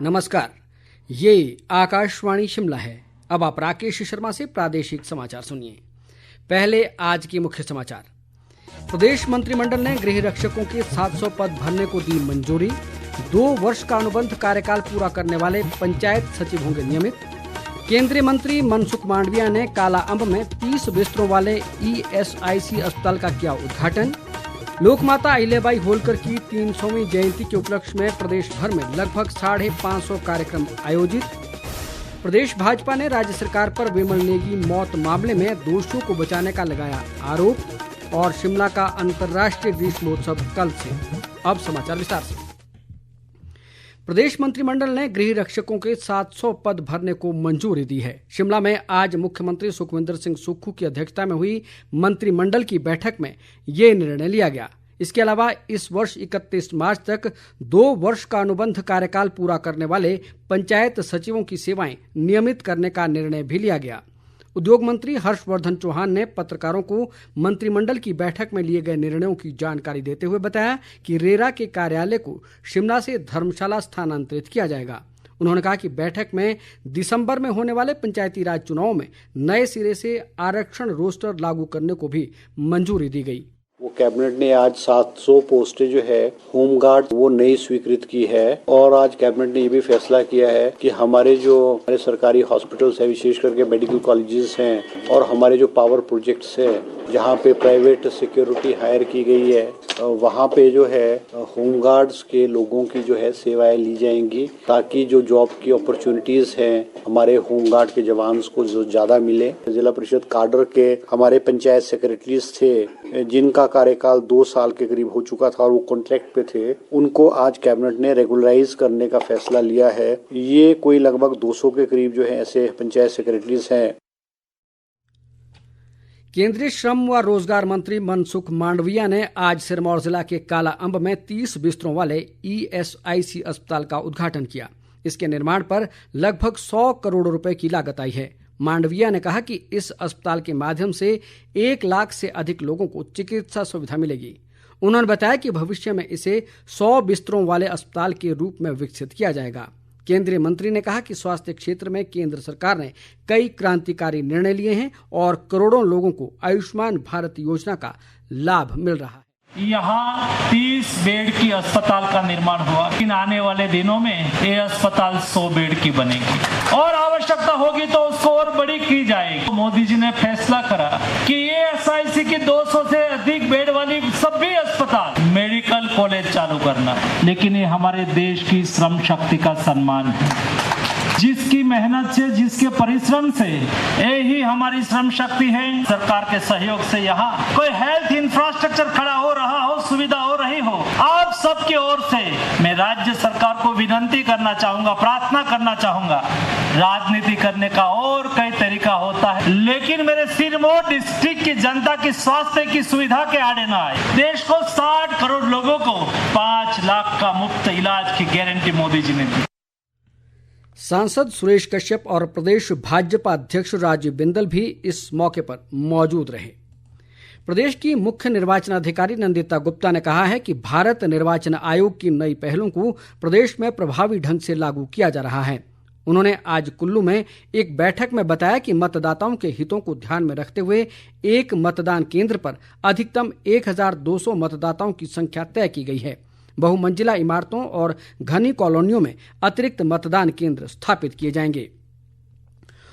नमस्कार, ये आकाशवाणी शिमला है। अब आप राकेश शर्मा से प्रादेशिक समाचार सुनिए। पहले आज के मुख्य समाचार। प्रदेश मंत्रिमंडल ने गृह रक्षकों के 700 पद भरने को दी मंजूरी। 2 वर्ष का अनुबंध कार्यकाल पूरा करने वाले पंचायत सचिव होंगे नियमित। केंद्रीय मंत्री मनसुख मांडविया ने काला अम्ब में 30 बिस्तरों वाले ESIC अस्पताल का किया उद्घाटन। लोकमाता अहिल्याबाई होलकर की 300वीं जयंती के उपलक्ष्य में प्रदेश भर में लगभग 550 कार्यक्रम आयोजित। प्रदेश भाजपा ने राज्य सरकार पर विमल नेगी मौत मामले में दोषियों को बचाने का लगाया आरोप। और शिमला का अंतर्राष्ट्रीय ग्रीष्मोत्सव कल से। अब समाचार विस्तार से। प्रदेश मंत्रिमंडल ने गृह रक्षकों के 700 पद भरने को मंजूरी दी है। शिमला में आज मुख्यमंत्री सुखविंदर सिंह सुक्खू की अध्यक्षता में हुई मंत्रिमंडल की बैठक में ये निर्णय लिया गया। इसके अलावा इस वर्ष 31 मार्च तक 2 वर्ष का अनुबंध कार्यकाल पूरा करने वाले पंचायत सचिवों की सेवाएं नियमित करने का निर्णय भी लिया गया। उद्योग मंत्री हर्षवर्धन चौहान ने पत्रकारों को मंत्रिमंडल की बैठक में लिए गए निर्णयों की जानकारी देते हुए बताया कि रेरा के कार्यालय को शिमला से धर्मशाला स्थानांतरित किया जाएगा। उन्होंने कहा कि बैठक में दिसंबर में होने वाले पंचायती राज चुनावों में नए सिरे से आरक्षण रोस्टर लागू करने को भी मंजूरी दी गई। वो कैबिनेट ने आज 700 पोस्टें जो है होमगार्ड वो नई स्वीकृत की है। और आज कैबिनेट ने ये भी फैसला किया है कि हमारे सरकारी हॉस्पिटल्स है, विशेष करके मेडिकल कॉलेजेस हैं और हमारे जो पावर प्रोजेक्ट्स है जहाँ पे प्राइवेट सिक्योरिटी हायर की गई है, वहाँ पे जो है होमगार्ड्स के लोगों की जो है सेवाएं ली जाएंगी, ताकि जो जॉब की अपॉर्चुनिटीज हैं हमारे होमगार्ड के जवान को जो ज्यादा मिले। जिला परिषद काडर के हमारे पंचायत सेक्रेटरीज थे जिनका कार्यकाल 2 साल के करीब हो चुका था और वो कॉन्ट्रैक्ट पे थे, उनको आज कैबिनेट ने रेगुलराइज करने का फैसला लिया है। ये कोई लगभग 200 के करीब जो है ऐसे पंचायत सेक्रेटरीज हैं। केंद्रीय श्रम व रोजगार मंत्री मनसुख मांडविया ने आज सिरमौर जिला के काला अम्ब में 30 बिस्तरों वाले ESIC अस्पताल का उद्घाटन किया। इसके निर्माण पर लगभग 100 करोड़ रुपए की लागत आई है। मांडविया ने कहा कि इस अस्पताल के माध्यम से 1 लाख से अधिक लोगों को चिकित्सा सुविधा मिलेगी। उन्होंने बताया कि भविष्य में इसे 100 बिस्तरों वाले अस्पताल के रूप में विकसित किया जाएगा। केंद्रीय मंत्री ने कहा कि स्वास्थ्य क्षेत्र में केंद्र सरकार ने कई क्रांतिकारी निर्णय लिए हैं और करोड़ों लोगों को आयुष्मान भारत योजना का लाभ मिल रहा है। यहाँ 30 बेड की अस्पताल का निर्माण हुआ। इन आने वाले दिनों में ये अस्पताल 100 बेड की बनेगी और आवश्यकता होगी तो उसको और बड़ी की जाएगी। मोदी जी ने फैसला करा कि ESIC की 200 से अधिक बेड वाली सभी अस्पताल मेडिकल कॉलेज चालू करना। लेकिन ये हमारे देश की श्रम शक्ति का सम्मान है, जिसकी मेहनत से, जिसके परिश्रम से यही हमारी श्रम शक्ति है। सरकार के सहयोग से यहाँ कोई हेल्थ इंफ्रास्ट्रक्चर खड़ा हो रहा हो, सुविधा हो रही हो, आप सबकी ओर से मैं राज्य सरकार को विनती करना चाहूंगा, प्रार्थना करना चाहूंगा। राजनीति करने का और कई तरीका होता है, लेकिन मेरे सिरमौर डिस्ट्रिक्ट की जनता की स्वास्थ्य की सुविधा के आड़े न आए। देश को 60 करोड़ लोगों को 5 लाख का मुफ्त इलाज की गारंटी मोदी जी ने दी। सांसद सुरेश कश्यप और प्रदेश भाजपा अध्यक्ष राजीव बिंदल भी इस मौके पर मौजूद रहे। प्रदेश की मुख्य निर्वाचन अधिकारी नंदिता गुप्ता ने कहा है कि भारत निर्वाचन आयोग की नई पहलों को प्रदेश में प्रभावी ढंग से लागू किया जा रहा है। उन्होंने आज कुल्लू में एक बैठक में बताया कि मतदाताओं के हितों को ध्यान में रखते हुए एक मतदान केंद्र पर अधिकतम 1200 मतदाताओं की संख्या तय की गई है। बहुमंजिला इमारतों और घनी कॉलोनियों में अतिरिक्त मतदान केंद्र स्थापित किए जाएंगे।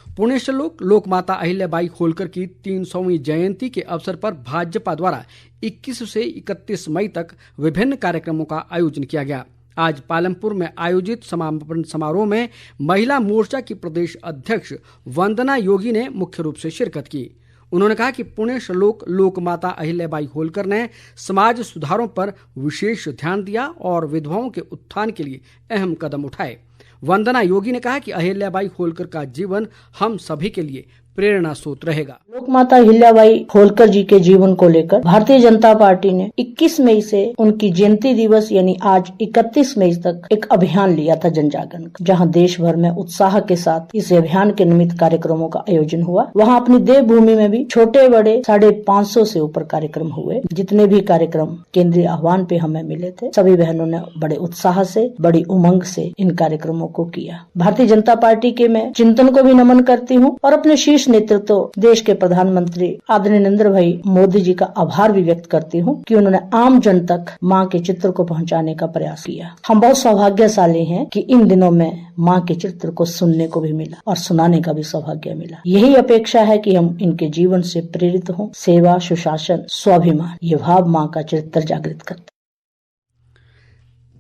पुण्यश्लोक लोकमाता अहिल्याबाई होलकर की 300वीं जयंती के अवसर पर भाजपा द्वारा 21 से 31 मई तक विभिन्न कार्यक्रमों का आयोजन किया गया। आज पालमपुर में आयोजित समापन समारोह में महिला मोर्चा की प्रदेश अध्यक्ष वंदना योगी ने मुख्य रूप से शिरकत की। उन्होंने कहा कि पुण्यश्लोक लोकमाता अहिल्याबाई होलकर ने समाज सुधारों पर विशेष ध्यान दिया और विधवाओं के उत्थान के लिए अहम कदम उठाए। वंदना योगी ने कहा कि अहिल्याबाई होलकर का जीवन हम सभी के लिए प्रेरणा स्रोत रहेगा। लोकमाता अहिल्याबाई होलकर जी के जीवन को लेकर भारतीय जनता पार्टी ने 21 मई से उनकी जयंती दिवस यानी आज 31 मई तक एक अभियान लिया था जन जागरण का, जहां देश भर में उत्साह के साथ इस अभियान के निमित्त कार्यक्रमों का आयोजन हुआ। वहां अपनी देवभूमि में भी छोटे बड़े 550 से ऊपर कार्यक्रम हुए। जितने भी कार्यक्रम केंद्रीय आह्वान पे हमें मिले थे, सभी बहनों ने बड़े उत्साह से, बड़ी उमंग से इन कार्यक्रमों को किया। भारतीय जनता पार्टी के मैं चिंतन को भी नमन करती हूँ और अपने शीर्ष नेतृत्व देश के प्रधानमंत्री आदरणीय नरेंद्र भाई मोदी जी का आभार भी व्यक्त करती हूँ कि उन्होंने आम जन तक माँ के चित्र को पहुँचाने का प्रयास किया। हम बहुत सौभाग्यशाली हैं कि इन दिनों में माँ के चित्र को सुनने को भी मिला और सुनाने का भी सौभाग्य मिला। यही अपेक्षा है कि हम इनके जीवन से प्रेरित हों। सेवा, सुशासन, स्वाभिमान, ये भाव माँ का चरित्र जागृत करता।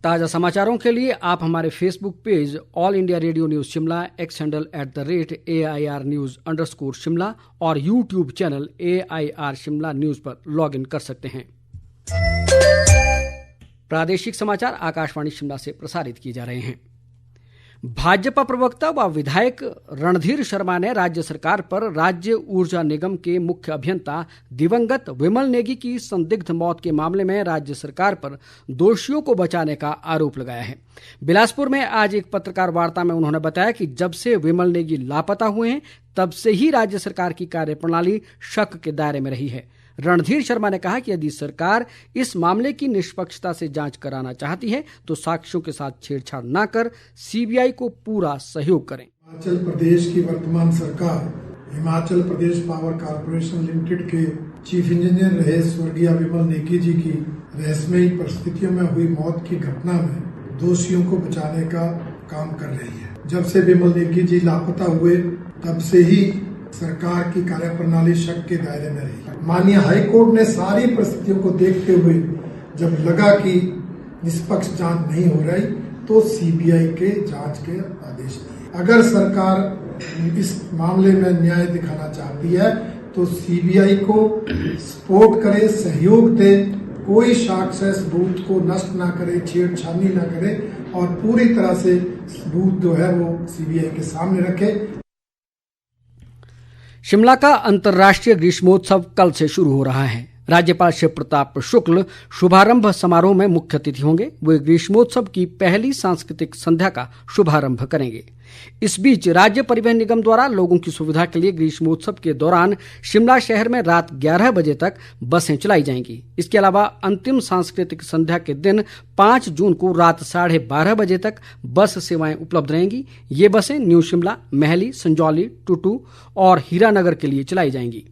ताज़ा समाचारों के लिए आप हमारे Facebook page all India radio news Shimla, X handle @AIR News_ Shimla और YouTube channel AIR Shimla news पर लॉग इन कर सकते हैं। प्रादेशिक समाचार आकाशवाणी शिमला से प्रसारित किए जा रहे हैं। भाजपा प्रवक्ता व विधायक रणधीर शर्मा ने राज्य सरकार पर राज्य ऊर्जा निगम के मुख्य अभियंता दिवंगत विमल नेगी की संदिग्ध मौत के मामले में राज्य सरकार पर दोषियों को बचाने का आरोप लगाया है। बिलासपुर में आज एक पत्रकार वार्ता में उन्होंने बताया कि जब से विमल नेगी लापता हुए हैं तब से ही राज्य सरकार की कार्यप्रणाली शक के दायरे में रही है। रणधीर शर्मा ने कहा कि यदि सरकार इस मामले की निष्पक्षता से जांच कराना चाहती है तो साक्ष्यों के साथ छेड़छाड़ न कर सीबीआई को पूरा सहयोग करें। हिमाचल प्रदेश की वर्तमान सरकार Himachal Pradesh power corporation limited के चीफ इंजीनियर रहे स्वर्गीय विमल नेगी जी की रहस्यमयी परिस्थितियों में हुई मौत की घटना में दोषियों को बचाने का काम कर रही है। जब से विमल नेगी जी लापता हुए तब से ही सरकार की कार्यप्रणाली शक के दायरे में रही। माननीय हाई कोर्ट ने सारी परिस्थितियों को देखते हुए जब लगा कि निष्पक्ष जांच नहीं हो रही तो सीबीआई के जांच के आदेश दिए। अगर सरकार इस मामले में न्याय दिखाना चाहती है तो सीबीआई को सपोर्ट करे, सहयोग दे, कोई साक्ष्य सबूत को नष्ट ना करे, छेड़छानी ना करे और पूरी तरह से सबूत जो है वो सीबीआई के सामने रखे। शिमला का अंतर्राष्ट्रीय ग्रीष्मोत्सव कल से शुरू हो रहा है। राज्यपाल शिव प्रताप शुक्ल शुभारंभ समारोह में मुख्य अतिथि होंगे। वे ग्रीष्मोत्सव की पहली सांस्कृतिक संध्या का शुभारंभ करेंगे। इस बीच राज्य परिवहन निगम द्वारा लोगों की सुविधा के लिए ग्रीष्मोत्सव के दौरान शिमला शहर में रात 11 बजे तक बसें चलाई जाएंगी। इसके अलावा अंतिम सांस्कृतिक संध्या के दिन 5 जून को रात 12:30 बजे तक बस सेवाएं उपलब्ध रहेंगी। ये बसें न्यू शिमला, मैहली, संजौली, टुटू और हीरानगर के लिए चलाई जाएंगी।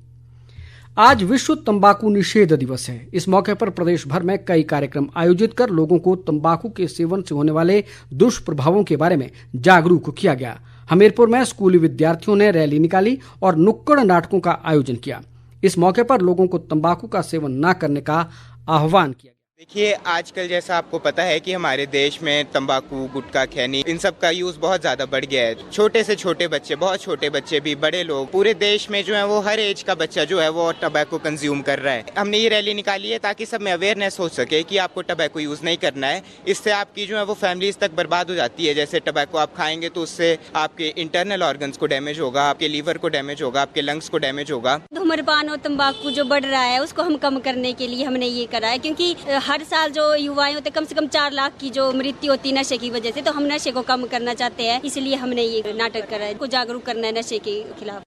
आज विश्व तंबाकू निषेध दिवस है। इस मौके पर प्रदेश भर में कई कार्यक्रम आयोजित कर लोगों को तंबाकू के सेवन से होने वाले दुष्प्रभावों के बारे में जागरूक किया गया। हमीरपुर में स्कूली विद्यार्थियों ने रैली निकाली और नुक्कड़ नाटकों का आयोजन किया। इस मौके पर लोगों को तंबाकू का सेवन न करने का आह्वान किया। देखिए, आजकल जैसा आपको पता है कि हमारे देश में तंबाकू, गुटखा, खैनी, इन सब का यूज बहुत ज्यादा बढ़ गया है। छोटे से छोटे बच्चे, बहुत छोटे बच्चे भी, बड़े लोग, पूरे देश में जो है वो हर एज का बच्चा जो है वो टबैको कंज्यूम कर रहा है। हमने ये रैली निकाली है ताकि सब में अवेयरनेस हो सके कि आपको टबैको यूज नहीं करना है। इससे आपकी जो है वो फैमिलीज तक बर्बाद हो जाती है। जैसे टबैको आप खाएंगे तो उससे आपके इंटरनल ऑर्गन्स को डैमेज होगा, आपके लीवर को डैमेज होगा, आपके लंग्स को डैमेज होगा। धूम्रपान और तंबाकू जो बढ़ रहा है उसको हम कम करने के लिए हमने ये करा है, क्योंकि हर साल जो युवाएं होते कम से कम 4 लाख की जो मृत्यु होती है नशे की वजह से, तो हम नशे को कम करना चाहते हैं। इसलिए हमने ये नाटक करा है, को जागरूक करना है नशे के खिलाफ।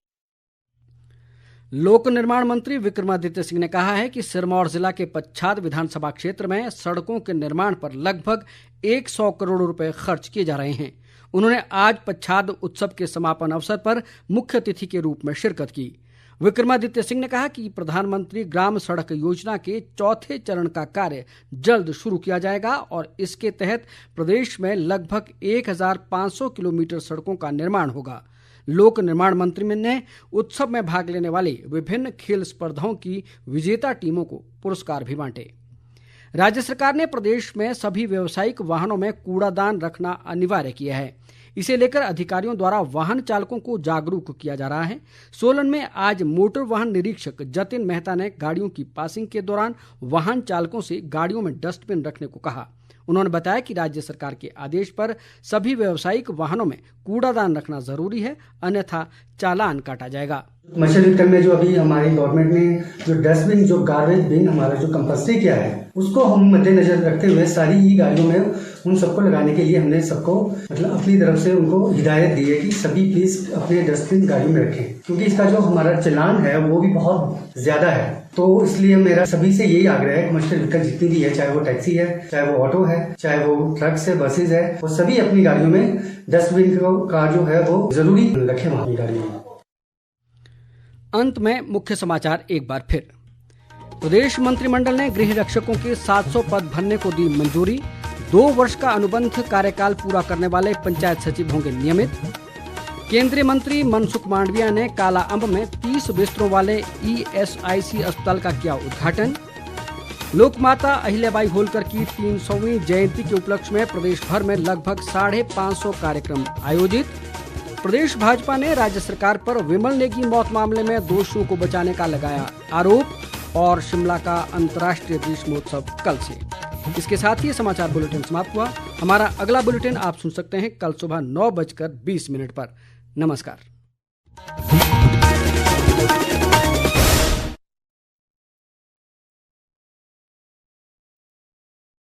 लोक निर्माण मंत्री विक्रमादित्य सिंह ने कहा है कि सिरमौर जिला के पच्छाद विधानसभा क्षेत्र में सड़कों के निर्माण पर लगभग 100 करोड़ रुपए खर्च किए जा रहे हैं। उन्होंने आज पच्छाद उत्सव के समापन अवसर पर मुख्य अतिथि के रूप में शिरकत की। विक्रमादित्य सिंह ने कहा कि प्रधानमंत्री ग्राम सड़क योजना के 4थे चरण का कार्य जल्द शुरू किया जाएगा और इसके तहत प्रदेश में लगभग 1500 किलोमीटर सड़कों का निर्माण होगा। लोक निर्माण मंत्री ने उत्सव में भाग लेने वाली विभिन्न खेल स्पर्धाओं की विजेता टीमों को पुरस्कार भी बांटे। राज्य सरकार ने प्रदेश में सभी व्यावसायिक वाहनों में कूड़ादान रखना अनिवार्य किया है। इसे लेकर अधिकारियों द्वारा वाहन चालकों को जागरूक किया जा रहा है। सोलन में आज मोटर वाहन निरीक्षक जतिन मेहता ने गाड़ियों की पासिंग के दौरान वाहन चालकों से गाड़ियों में डस्टबिन रखने को कहा। उन्होंने बताया कि राज्य सरकार के आदेश पर सभी व्यावसायिक वाहनों में कूड़ादान रखना जरूरी है, अन्यथा चालान काटा जाएगा। कमर्शियल व्हीकल में जो अभी हमारी गवर्नमेंट ने जो डस्टबिन, जो गार्बेज बिन हमारा जो कंपल्सरी किया है, उसको हम मद्देनजर रखते हुए सारी ई गाड़ियों में उन सबको लगाने के लिए हमने सबको अपनी तरफ से उनको हिदायत दी है कि सभी प्लीज अपने डस्टबिन गाड़ियों में रखें, क्योंकि इसका जो हमारा चालान है वो भी बहुत ज्यादा है। तो इसलिए मेरा सभी से यही आग्रह है, कमर्शियल व्हीकल जितनी भी है, चाहे वो टैक्सी है, चाहे वो ऑटो है, चाहे वो ट्रक्स है, बसेज है, वो सभी अपनी गाड़ियों में डस्टबिन का जो है वो जरूरी रखें वहाँ गाड़ियों में। अंत में मुख्य समाचार एक बार फिर। प्रदेश मंत्रिमंडल ने गृह रक्षकों के 700 पद भरने को दी मंजूरी। 2 वर्ष का अनुबंध कार्यकाल पूरा करने वाले पंचायत सचिव होंगे नियमित। केंद्रीय मंत्री मनसुख मांडविया ने काला अम्ब में 30 बिस्तरों वाले ESIC अस्पताल का किया उद्घाटन। लोकमाता अहिल्याबाई होलकर की 300वीं जयंती के उपलक्ष्य में प्रदेश भर में लगभग 550 कार्यक्रम आयोजित। प्रदेश भाजपा ने राज्य सरकार पर विमल नेगी मौत मामले में दोषियों को बचाने का लगाया आरोप। और शिमला का अंतर्राष्ट्रीय ग्रीष्म महोत्सव कल से। इसके साथ ही समाचार बुलेटिन समाप्त हुआ। हमारा अगला बुलेटिन आप सुन सकते हैं कल सुबह 9:20 पर। नमस्कार।